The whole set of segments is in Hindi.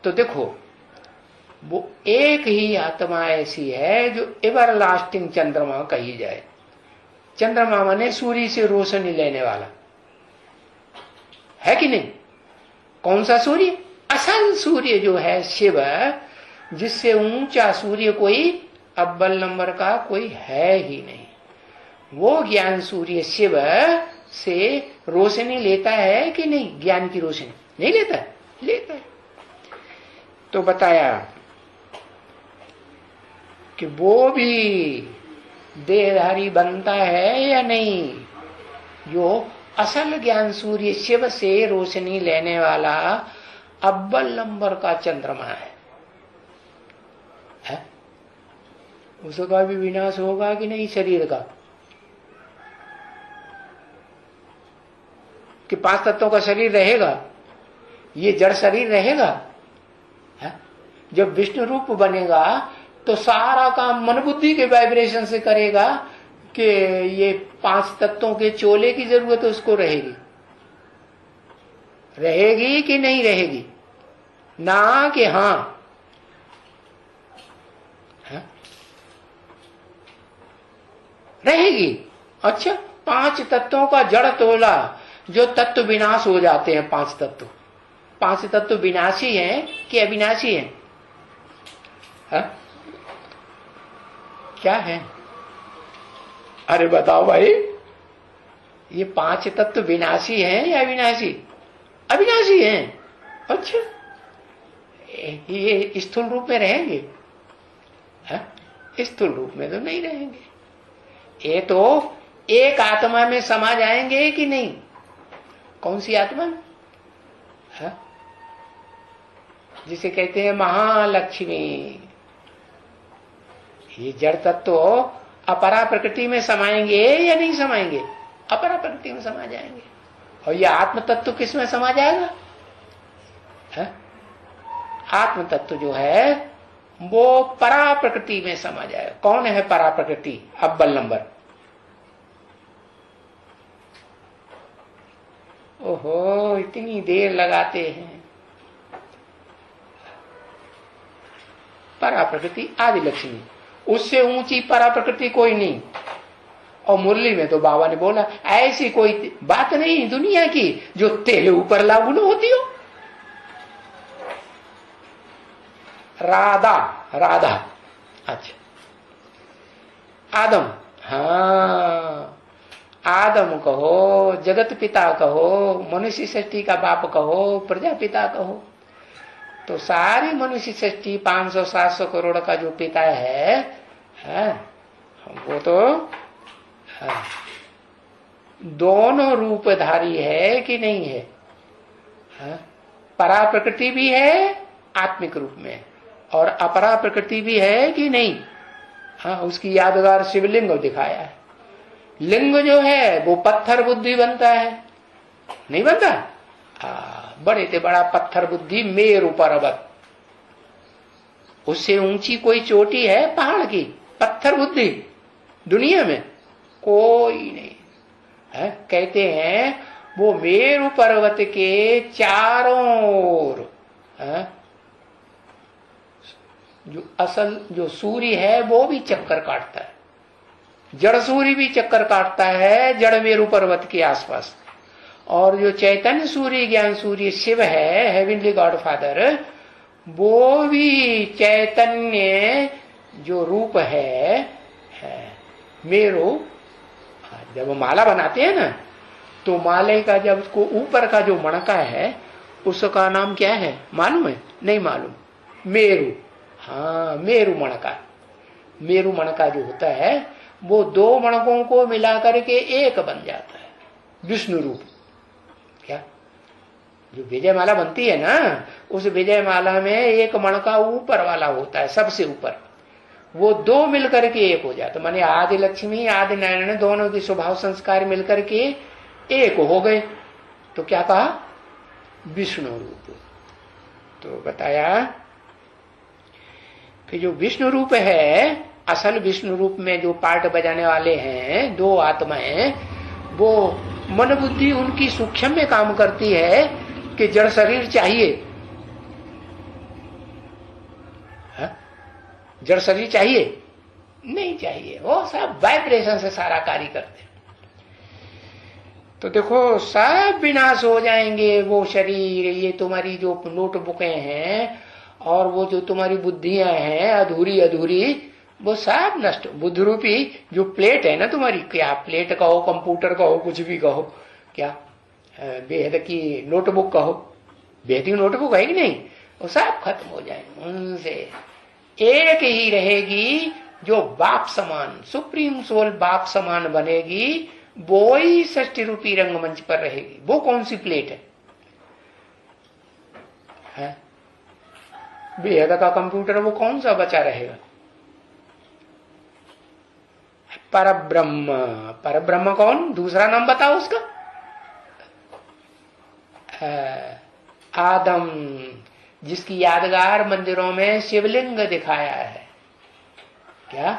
तो देखो, वो एक ही आत्मा ऐसी है जो एवर लास्टिंग चंद्रमा कही जाए। चंद्रमा माने सूर्य से रोशनी लेने वाला, है कि नहीं? कौन सा सूर्य? असल सूर्य जो है शिव, जिससे ऊंचा सूर्य कोई अव्वल नंबर का कोई है ही नहीं। वो ज्ञान सूर्य शिव से रोशनी लेता है कि नहीं? ज्ञान की रोशनी नहीं लेता है? लेता है। तो बताया कि वो भी देहधारी बनता है या नहीं? जो असल ज्ञान सूर्य शिव से रोशनी लेने वाला अव्वल नंबर का चंद्रमा है? उसका भी विनाश होगा कि नहीं शरीर का? कि 5 तत्वों का शरीर रहेगा, ये जड़ शरीर रहेगा? जब विष्णु रूप बनेगा तो सारा काम मन बुद्धि के वाइब्रेशन से करेगा कि ये 5 तत्वों के चोले की जरूरत उसको रहेगी? रहेगी कि नहीं रहेगी? ना कि हाँ? रहेगी। अच्छा, 5 तत्वों का जड़ तोला, जो तत्व विनाश हो जाते हैं 5 तत्व। 5 तत्व विनाशी हैं कि अविनाशी हैं? क्या है? अरे बताओ भाई, ये 5 तत्व विनाशी हैं या अविनाशी? अविनाशी हैं। अच्छा, ये स्थूल रूप में रहेंगे? स्थूल रूप में तो नहीं रहेंगे। ये तो एक आत्मा में समा जाएंगे कि नहीं? कौन सी आत्मा? जिसे कहते हैं महालक्ष्मी। ये जड़ तत्व अपरा प्रकृति में समाएंगे या नहीं समाएंगे? अपरा प्रकृति में समा जाएंगे। और ये आत्म तत्व किस में समा जाएगा? आत्म तत्व जो है वो परा प्रकृति में समा जाएगा। कौन है परा प्रकृति? अव्वल नंबर। ओहो, इतनी देर लगाते हैं। परा प्रकृति आदि लक्ष्मी, उससे ऊंची परा प्रकृति कोई नहीं। और मुरली में तो बाबा ने बोला ऐसी कोई बात नहीं दुनिया की जो तेरे ऊपर लागू न होती हो। राधा, राधा। अच्छा, आदम, हाँ, आदम कहो, जगत पिता कहो, मनुष्य सृष्टि का बाप कहो, प्रजापिता कहो, तो सारी मनुष्य सृष्टि 500-700 करोड़ का जो पिता है वो तो दोनों रूपधारी है कि नहीं है? परा प्रकृति भी है आत्मिक रूप में, और अपरा प्रकृति भी है कि नहीं? हाँ, उसकी यादगार शिवलिंग दिखाया है। लिंग जो है वो पत्थर बुद्धि बनता है, नहीं बनता? बड़े से बड़ा पत्थर बुद्धि मेरु पर्वत, उससे ऊंची कोई चोटी है पहाड़ की? पत्थर बुद्धि दुनिया में कोई नहीं है। कहते हैं वो मेरु पर्वत के चारों ओर जो असल जो सूर्य है वो भी चक्कर काटता है, जड़ सूर्य भी चक्कर काटता है जड़ मेरु पर्वत के आसपास। और जो चैतन्य सूर्य ज्ञान सूर्य शिव है, हेवनली गॉड फादर, वो भी चैतन्य जो रूप है मेरु। जब माला बनाते हैं ना, तो माले का जब उसको ऊपर का जो मणका है उसका नाम क्या है मालूम है? नहीं मालूम? मेरु। हाँ, मेरु मणका। मेरु मणका जो होता है वो 2 मणकों को मिलाकर के एक बन जाता है, विष्णु रूप। क्या जो विजय माला बनती है ना, उस विजय माला में एक मणका ऊपर वाला होता है, सबसे ऊपर, वो 2 मिलकर के एक हो जाता। माने आदि लक्ष्मी आदि नारायण दोनों की स्वभाव संस्कार मिलकर के एक हो गए, तो क्या कहा? विष्णु रूप। तो बताया कि जो विष्णु रूप है, असल विष्णु रूप में जो पार्ट बजाने वाले हैं 2 आत्माएं, वो मन बुद्धि उनकी सूक्ष्म में काम करती है कि जड़ शरीर चाहिए, जड़ शरीर चाहिए? नहीं चाहिए। वो सब वाइब्रेशन से सारा कार्य करते हैं। तो देखो सब विनाश हो जाएंगे। वो शरीर, ये तुम्हारी जो नोटबुकें हैं और वो जो तुम्हारी बुद्धियां हैं अधूरी अधूरी, वो सब नष्ट। बुद्ध रूपी जो प्लेट है ना तुम्हारी, क्या प्लेट कहो, कंप्यूटर कहो, कुछ भी कहो, क्या बेहद की नोटबुक कहो, बेहद की नोटबुक है कि नहीं, वो सब खत्म हो जाएंगे। उनसे एक ही रहेगी जो बाप समान, सुप्रीम सोल बाप समान बनेगी, वो ही सृष्टि रूपी रंगमंच पर रहेगी। वो कौन सी प्लेट है? बेहद का कंप्यूटर, वो कौन सा बचा रहेगा? परब्रह्म। परब्रह्म कौन? दूसरा नाम बताओ उसका। आदम, जिसकी यादगार मंदिरों में शिवलिंग दिखाया है। क्या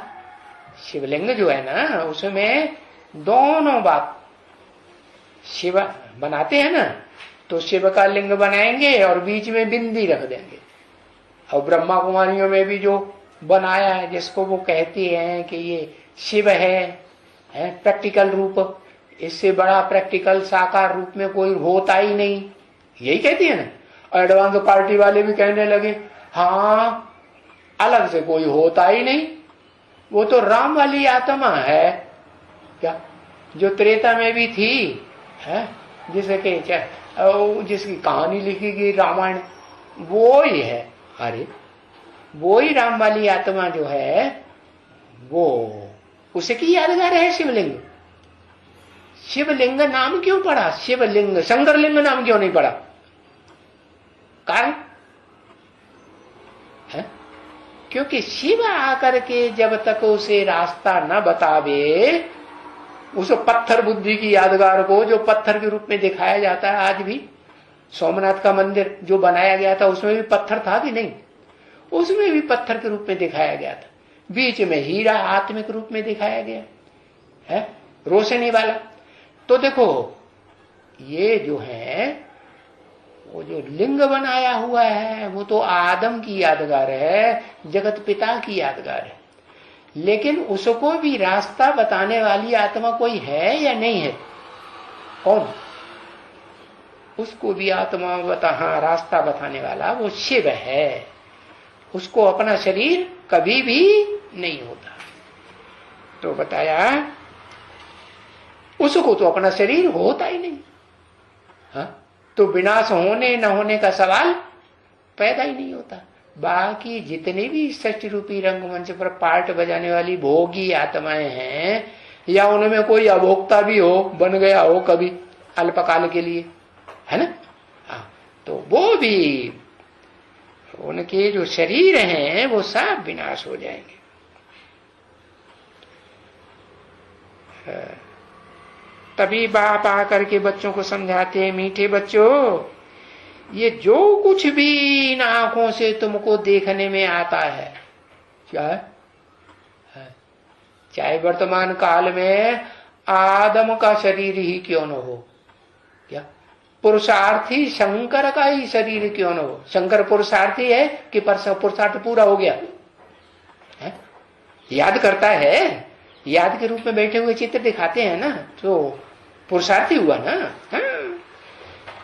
शिवलिंग जो है ना, उसमें दोनों बात, शिव बनाते हैं ना, तो शिव का लिंग बनाएंगे और बीच में बिंदी रख देंगे। और ब्रह्मा कुमारियों में भी जो बनाया है, जिसको वो कहते हैं कि ये शिव है प्रैक्टिकल रूप, इससे बड़ा प्रैक्टिकल साकार रूप में कोई होता ही नहीं, यही कहती है ना। एडवांस पार्टी वाले भी कहने लगे हाँ अलग से कोई होता ही नहीं, वो तो राम वाली आत्मा है, क्या जो त्रेता में भी थी है, जिसकी कहानी लिखी गई रामायण, वो ही है। अरे वो ही राम वाली आत्मा जो है, वो उसकी यादगार है शिवलिंग। शिवलिंग नाम क्यों पड़ा? शिवलिंग, शंकरलिंग नाम क्यों नहीं पड़ा? कारण है क्योंकि शिव आकर के जब तक उसे रास्ता न बतावे, उस पत्थर बुद्धि की यादगार को, जो पत्थर के रूप में दिखाया जाता है आज भी, सोमनाथ का मंदिर जो बनाया गया था उसमें भी पत्थर था कि नहीं? उसमें भी पत्थर के रूप में दिखाया गया था। बीच में हीरा आत्मिक रूप में दिखाया गया है, रोशनी वाला। तो देखो ये जो है, वो जो लिंग बनाया हुआ है, वो तो आदम की यादगार है, जगत पिता की यादगार है। लेकिन उसको भी रास्ता बताने वाली आत्मा कोई है या नहीं है? कौन? उसको भी आत्मा रास्ता बताने वाला वो शिव है। उसको अपना शरीर कभी भी नहीं होता। तो बताया उसको तो अपना शरीर होता ही नहीं। हाँ? तो विनाश होने न होने का सवाल पैदा ही नहीं होता। बाकी जितने भी सृष्टि रूपी रंगमंच पर पार्ट बजाने वाली भोगी आत्माएं हैं, या उनमें कोई अभोक्ता भी हो, बन गया हो कभी अल्पकाल के लिए, है ना, हाँ, तो वो भी उनके जो शरीर हैं वो सब विनाश हो जाएंगे। तभी बाप आकर के बच्चों को समझाते हैं, मीठे बच्चों, ये जो कुछ भी इन आंखों से तुमको देखने में आता है, क्या है? चाहे वर्तमान काल में आदम का शरीर ही क्यों न हो, क्या पुरुषार्थी शंकर का ही शरीर क्यों न हो, शंकर पुरुषार्थी है कि पुरुषार्थ पूरा हो गया है? याद करता है, याद के रूप में बैठे हुए चित्र दिखाते हैं ना, तो पुरुषार्थी हुआ ना। हाँ?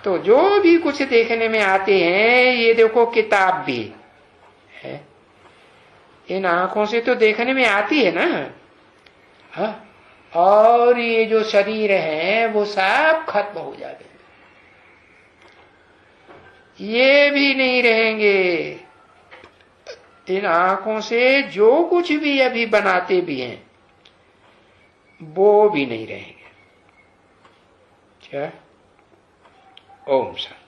तो जो भी कुछ देखने में आते हैं, ये देखो किताब भी है, इन आंखों से तो देखने में आती है ना। हाँ? और ये जो शरीर है वो सब खत्म हो जाएंगे, ये भी नहीं रहेंगे। इन आंखों से जो कुछ भी अभी बनाते भी हैं वो भी नहीं रहेंगे। क्या? ओम शांति।